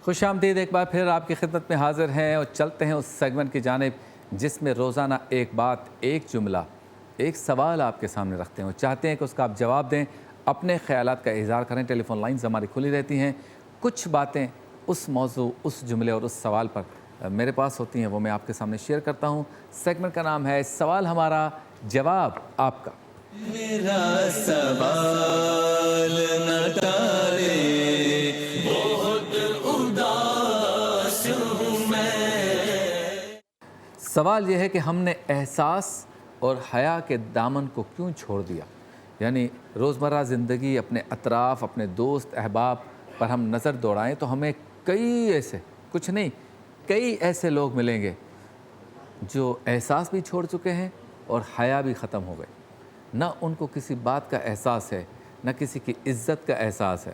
خوش آمدید ایک بار پھر آپ کی خدمت میں حاضر ہیں اور چلتے ہیں اس سیگمنٹ کی جانب جس میں روزانہ ایک بات، ایک جملہ، ایک سوال آپ کے سامنے رکھتے ہیں اور چاہتے ہیں کہ اس کا آپ جواب دیں، اپنے خیالات کا اظہار کریں۔ ٹیلی فون لائنز ہماری کھلی رہتی ہیں۔ کچھ باتیں اس موضوع، اس جملے اور اس سوال پر میرے پاس ہوتی ہیں، وہ میں آپ کے سامنے شیئر کرتا ہوں۔ سیگمنٹ کا نام ہے سوال ہمارا، جواب آپ کا۔ میرا سوال نہ ٹالے، بہت اداس ہوں میں۔ سوال یہ ہے کہ ہم نے احساس اور حیا کے دامن کو کیوں چھوڑ دیا؟ یعنی روزمرہ زندگی، اپنے اطراف، اپنے دوست احباب پر ہم نظر دوڑائیں تو ہمیں کئی ایسے، کچھ نہیں، کئی ایسے لوگ ملیں گے جو احساس بھی چھوڑ چکے ہیں اور حیا بھی ختم ہو گئے۔ نہ ان کو کسی بات کا احساس ہے، نہ کسی کی عزت کا احساس ہے،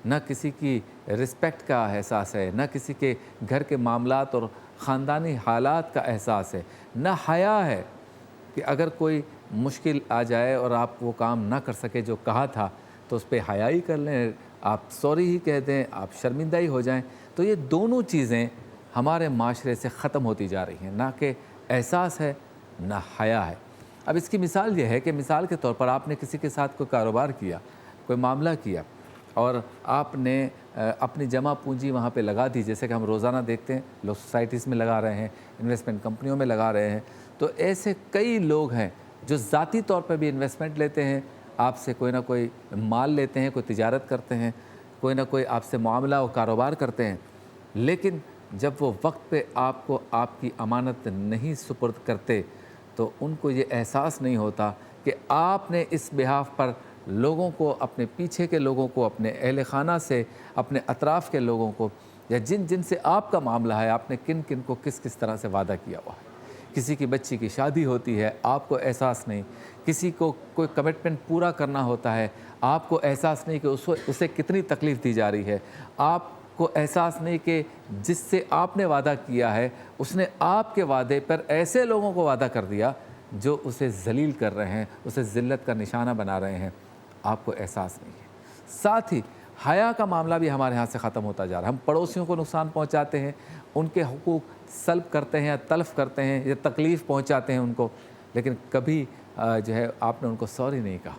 نہ کسی کی رسپیکٹ کا احساس ہے، نہ کسی کے گھر کے معاملات اور خاندانی حالات کا احساس ہے، نہ حیا ہے کہ اگر کوئی مشکل آ جائے اور آپ وہ کام نہ کر سکے جو کہا تھا تو اس پہ حیا ہی کر لیں، آپ سوری ہی کہہ دیں، آپ شرمندہ ہی ہو جائیں۔ تو یہ دونوں چیزیں ہمارے معاشرے سے ختم ہوتی جا رہی ہیں، نہ کہ احساس ہے نہ حیا ہے۔ اب اس کی مثال یہ ہے کہ مثال کے طور پر آپ نے کسی کے ساتھ کوئی کاروبار کیا، کوئی معاملہ کیا اور آپ نے اپنی جمع پونجی وہاں پہ لگا دی، جیسے کہ ہم روزانہ دیکھتے ہیں لوگ سوسائٹیز میں لگا رہے ہیں، انویسٹمنٹ کمپنیوں میں لگا رہے ہیں۔ تو ایسے کئی لوگ ہیں جو ذاتی طور پہ بھی انویسٹمنٹ لیتے ہیں، آپ سے کوئی نہ کوئی مال لیتے ہیں، کوئی تجارت کرتے ہیں، کوئی نہ کوئی آپ سے معاملہ و کاروبار کرتے ہیں، لیکن جب وہ وقت پہ آپ کو آپ کی امانت نہیں سپرد کرتے تو ان کو یہ احساس نہیں ہوتا کہ آپ نے اس بہاف پر لوگوں کو، اپنے پیچھے کے لوگوں کو، اپنے اہل خانہ سے، اپنے اطراف کے لوگوں کو، یا جن جن سے آپ کا معاملہ ہے، آپ نے کن کن کو کس کس طرح سے وعدہ کیا ہوا ہے۔ کسی کی بچی کی شادی ہوتی ہے، آپ کو احساس نہیں، کسی کو کوئی کمٹمنٹ پورا کرنا ہوتا ہے، آپ کو احساس نہیں کہ اسے کتنی تکلیف دی جا رہی ہے، آپ کو احساس نہیں کہ جس سے آپ نے وعدہ کیا ہے اس نے آپ کے وعدے پر ایسے لوگوں کو وعدہ کر دیا جو اسے ذلیل کر رہے ہیں، اسے ذلت کا نشانہ بنا رہے ہیں، آپ کو احساس نہیں ہے۔ ساتھ ہی حیا کا معاملہ بھی ہمارے ہاں سے ختم ہوتا جا رہا ہے۔ ہم پڑوسیوں کو نقصان پہنچاتے ہیں، ان کے حقوق سلب کرتے ہیں یا تلف کرتے ہیں یا تکلیف پہنچاتے ہیں ان کو، لیکن کبھی جو ہے آپ نے ان کو سوری نہیں کہا،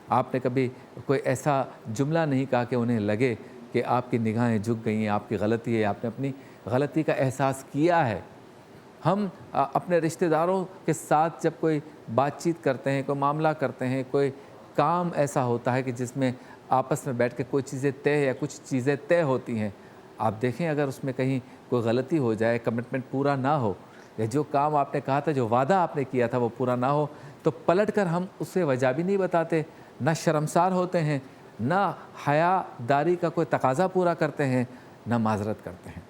آپ نے کبھی کوئی ایسا جملہ نہیں کہا کہ انہیں لگے کہ آپ کی نگاہیں جھک گئی ہیں، آپ کی غلطی ہے، آپ نے اپنی غلطی کا احساس کیا ہے۔ ہم اپنے رشتہ داروں کے ساتھ جب کوئی بات چیت کرتے ہیں، کوئی معاملہ کرتے ہیں، کوئی کام ایسا ہوتا ہے کہ جس میں آپس میں بیٹھ کے کوئی چیزیں طے یا کچھ چیزیں طے ہوتی ہیں، آپ دیکھیں اگر اس میں کہیں کوئی غلطی ہو جائے، کمٹمنٹ پورا نہ ہو، یا جو کام آپ نے کہا تھا، جو وعدہ آپ نے کیا تھا وہ پورا نہ ہو، تو پلٹ کر ہم اسے وجہ بھی نہیں بتاتے، نہ شرمسار ہوتے ہیں، نہ حیا داری کا کوئی تقاضا پورا کرتے ہیں، نہ معذرت کرتے ہیں۔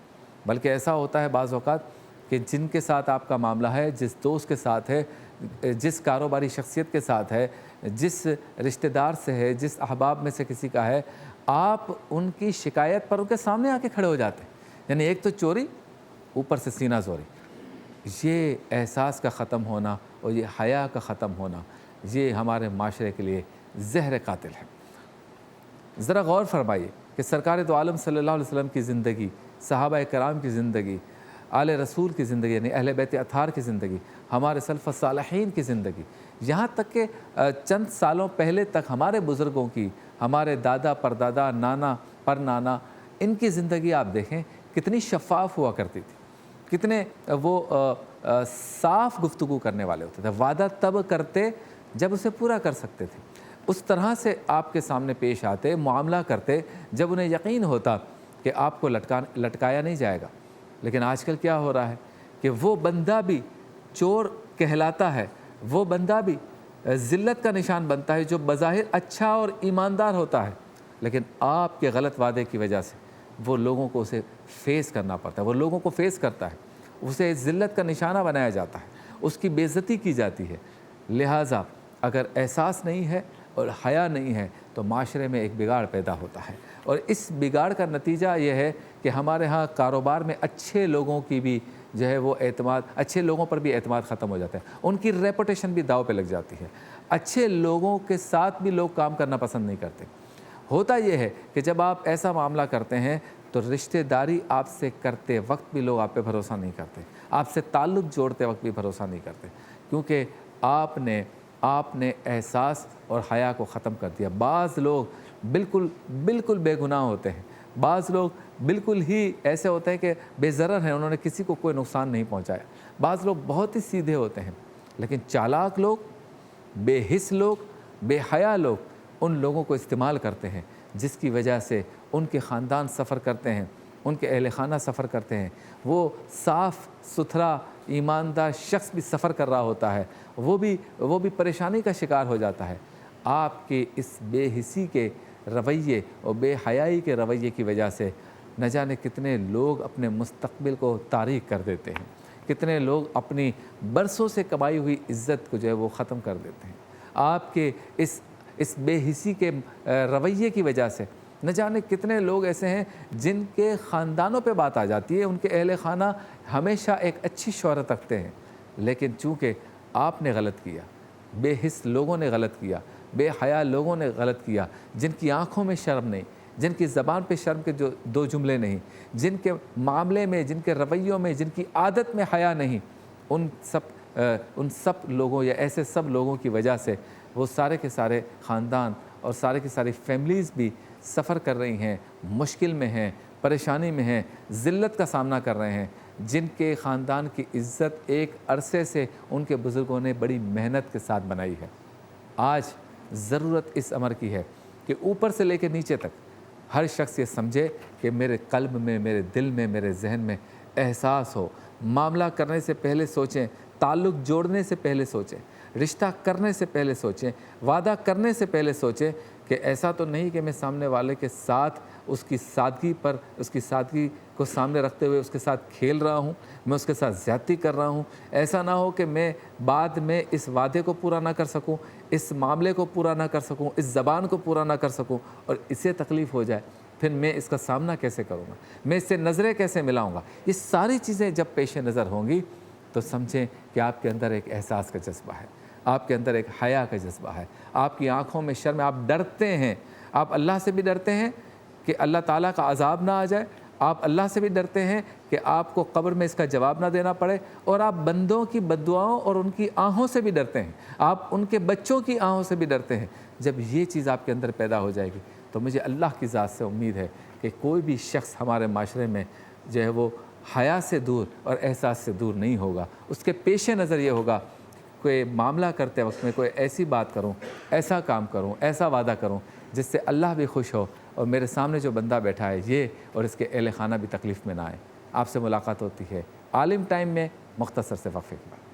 بلکہ ایسا ہوتا ہے بعض اوقات کہ جن کے ساتھ آپ کا معاملہ ہے، جس دوست کے ساتھ ہے، جس کاروباری شخصیت کے ساتھ ہے، جس رشتہ دار سے ہے، جس احباب میں سے کسی کا ہے، آپ ان کی شکایت پر ان کے سامنے آ کے کھڑے ہو جاتے ہیں۔ یعنی ایک تو چوری، اوپر سے سینہ زوری۔ یہ احساس کا ختم ہونا اور یہ حیا کا ختم ہونا، یہ ہمارے معاشرے کے لیے زہر قاتل ہے۔ ذرا غور فرمائیے کہ سرکار دو عالم صلی اللہ علیہ وسلم کی زندگی، صحابہ کرام کی زندگی، آل رسول کی زندگی، یعنی اہل بیت اطہار کی زندگی، ہمارے سلف الصالحین کی زندگی، یہاں تک کہ چند سالوں پہلے تک ہمارے بزرگوں کی، ہمارے دادا پردادا، نانا پر نانا، ان کی زندگی آپ دیکھیں کتنی شفاف ہوا کرتی تھی، کتنے وہ صاف گفتگو کرنے والے ہوتے تھے، وعدہ تب کرتے جب اسے پورا کر سکتے تھے، اس طرح سے آپ کے سامنے پیش آتے، معاملہ کرتے جب انہیں یقین ہوتا کہ آپ کو لٹکایا نہیں جائے گا۔ لیکن آج کل کیا ہو رہا ہے کہ وہ بندہ بھی چور کہلاتا ہے، وہ بندہ بھی ذلت کا نشان بنتا ہے جو بظاہر اچھا اور ایماندار ہوتا ہے، لیکن آپ کے غلط وعدے کی وجہ سے وہ لوگوں کو اسے فیس کرنا پڑتا ہے، وہ لوگوں کو فیس کرتا ہے، اسے ذلت کا نشانہ بنایا جاتا ہے، اس کی بے عزتی کی جاتی ہے۔ لہٰذا اگر احساس نہیں ہے اور حیا نہیں ہے تو معاشرے میں ایک بگاڑ پیدا ہوتا ہے، اور اس بگاڑ کا نتیجہ یہ ہے کہ ہمارے ہاں کاروبار میں اچھے لوگوں کی بھی جو ہے وہ اعتماد، اچھے لوگوں پر بھی اعتماد ختم ہو جاتا ہے، ان کی ریپوٹیشن بھی داؤ پہ لگ جاتی ہے، اچھے لوگوں کے ساتھ بھی لوگ کام کرنا پسند نہیں کرتے۔ ہوتا یہ ہے کہ جب آپ ایسا معاملہ کرتے ہیں تو رشتہ داری آپ سے کرتے وقت بھی لوگ آپ پہ بھروسہ نہیں کرتے، آپ سے تعلق جوڑتے وقت بھی بھروسہ نہیں کرتے، کیونکہ آپ نے احساس اور حیا کو ختم کر دیا۔ بعض لوگ بالکل بے گناہ ہوتے ہیں، بعض لوگ بالکل ہی ایسے ہوتے ہیں کہ بے ضرر ہیں، انہوں نے کسی کو کوئی نقصان نہیں پہنچایا، بعض لوگ بہت ہی سیدھے ہوتے ہیں، لیکن چالاک لوگ، بے حس لوگ، بے حیا لوگ ان لوگوں کو استعمال کرتے ہیں، جس کی وجہ سے ان کے خاندان سفر کرتے ہیں، ان کے اہل خانہ سفر کرتے ہیں، وہ صاف ستھرا ایماندار شخص بھی سفر کر رہا ہوتا ہے، وہ بھی پریشانی کا شکار ہو جاتا ہے۔ آپ کے اس بے حسی کے رویے اور بے حیائی کے رویے کی وجہ سے نہ جانے کتنے لوگ اپنے مستقبل کو تاریک کر دیتے ہیں، کتنے لوگ اپنی برسوں سے کمائی ہوئی عزت کو جو ہے وہ ختم کر دیتے ہیں۔ آپ کے اس بے حسی کے رویے کی وجہ سے نہ جانے کتنے لوگ ایسے ہیں جن کے خاندانوں پہ بات آ جاتی ہے، ان کے اہل خانہ ہمیشہ ایک اچھی شہرت رکھتے ہیں، لیکن چونکہ آپ نے غلط کیا، بے حس لوگوں نے غلط کیا، بے حیا لوگوں نے غلط کیا، جن کی آنکھوں میں شرم نہیں، جن کی زبان پہ شرم کے جو دو جملے نہیں، جن کے معاملے میں، جن کے رویوں میں، جن کی عادت میں حیا نہیں، ان سب لوگوں یا ایسے سب لوگوں کی وجہ سے وہ سارے کے سارے خاندان اور سارے کی ساری فیملیز بھی سفر کر رہی ہیں، مشکل میں ہیں، پریشانی میں ہیں، ذلت کا سامنا کر رہے ہیں، جن کے خاندان کی عزت ایک عرصے سے ان کے بزرگوں نے بڑی محنت کے ساتھ بنائی ہے۔ آج ضرورت اس امر کی ہے کہ اوپر سے لے کے نیچے تک ہر شخص یہ سمجھے کہ میرے قلب میں، میرے دل میں، میرے ذہن میں احساس ہو، معاملہ کرنے سے پہلے سوچیں، تعلق جوڑنے سے پہلے سوچیں، رشتہ کرنے سے پہلے سوچیں، وعدہ کرنے سے پہلے سوچیں کہ ایسا تو نہیں کہ میں سامنے والے کے ساتھ اس کی سادگی کو سامنے رکھتے ہوئے اس کے ساتھ کھیل رہا ہوں، میں اس کے ساتھ زیادتی کر رہا ہوں، ایسا نہ ہو کہ میں بعد میں اس وعدے کو پورا نہ کر سکوں، اس معاملے کو پورا نہ کر سکوں، اس زبان کو پورا نہ کر سکوں اور اسے تکلیف ہو جائے، پھر میں اس کا سامنا کیسے کروں گا، میں اس سے نظریں کیسے ملاؤں گا۔ یہ ساری چیزیں جب پیش نظر ہوں گی تو سمجھیں کہ آپ کے اندر ایک احساس کا جذبہ ہے، آپ کے اندر ایک حیا کا جذبہ ہے، آپ کی آنکھوں میں شرم ہے، آپ ڈرتے ہیں، آپ اللہ سے بھی ڈرتے ہیں کہ اللہ تعالیٰ کا عذاب نہ آ جائے، آپ اللہ سے بھی ڈرتے ہیں کہ آپ کو قبر میں اس کا جواب نہ دینا پڑے، اور آپ بندوں کی بددعاؤں اور ان کی آہوں سے بھی ڈرتے ہیں، آپ ان کے بچوں کی آہوں سے بھی ڈرتے ہیں۔ جب یہ چیز آپ کے اندر پیدا ہو جائے گی تو مجھے اللہ کی ذات سے امید ہے کہ کوئی بھی شخص ہمارے معاشرے میں جو ہے وہ حیا سے دور اور احساس سے دور نہیں ہوگا۔ اس کے پیش نظر یہ ہوگا کوئی معاملہ کرتے وقت میں کوئی ایسی بات کروں، ایسا کام کروں، ایسا وعدہ کروں جس سے اللہ بھی خوش ہو اور میرے سامنے جو بندہ بیٹھا ہے یہ اور اس کے اہل خانہ بھی تکلیف میں نہ آئے۔ آپ سے ملاقات ہوتی ہے عالم ٹائم میں، مختصر سے وقفے کے بعد۔